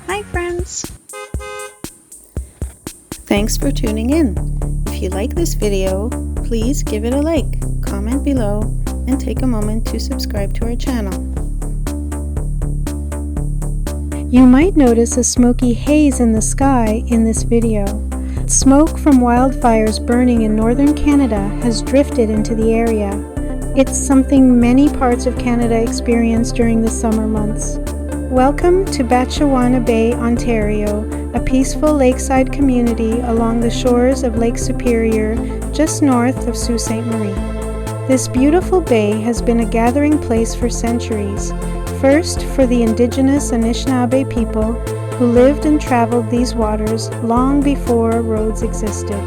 Hi friends! Thanks for tuning in. If you like this video, please give it a like, comment below, and take a moment to subscribe to our channel. You might notice a smoky haze in the sky in this video. Smoke from wildfires burning in northern Canada has drifted into the area. It's something many parts of Canada experience during the summer months. Welcome to Batchawana Bay, Ontario, a peaceful lakeside community along the shores of Lake Superior, just north of Sault Ste. Marie. This beautiful bay has been a gathering place for centuries, first for the indigenous Anishinaabe people who lived and traveled these waters long before roads existed.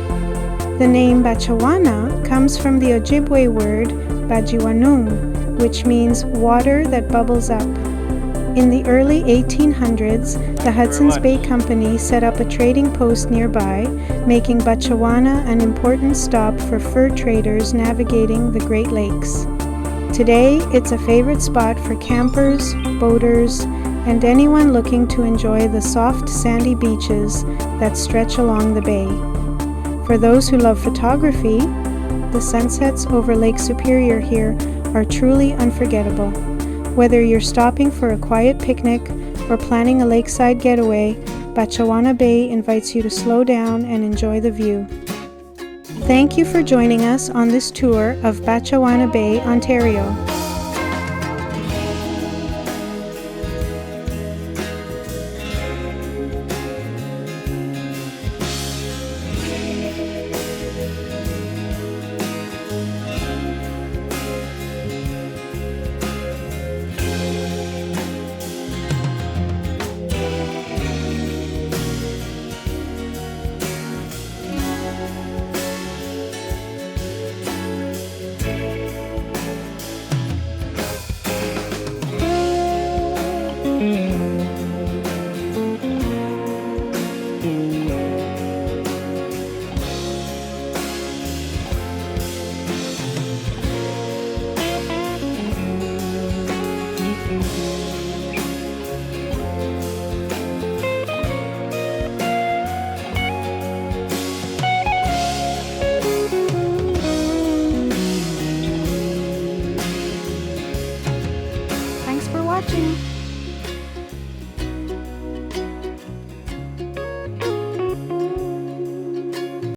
The name Batchawana comes from the Ojibwe word Bajiwanum, which means water that bubbles up. In the early 1800s, the Hudson's Bay Company set up a trading post nearby, making Batchawana an important stop for fur traders navigating the Great Lakes. Today, it's a favorite spot for campers, boaters, and anyone looking to enjoy the soft sandy beaches that stretch along the bay. For those who love photography, the sunsets over Lake Superior here are truly unforgettable. Whether you're stopping for a quiet picnic or planning a lakeside getaway, Batchawana Bay invites you to slow down and enjoy the view. Thank you for joining us on this tour of Batchawana Bay, Ontario.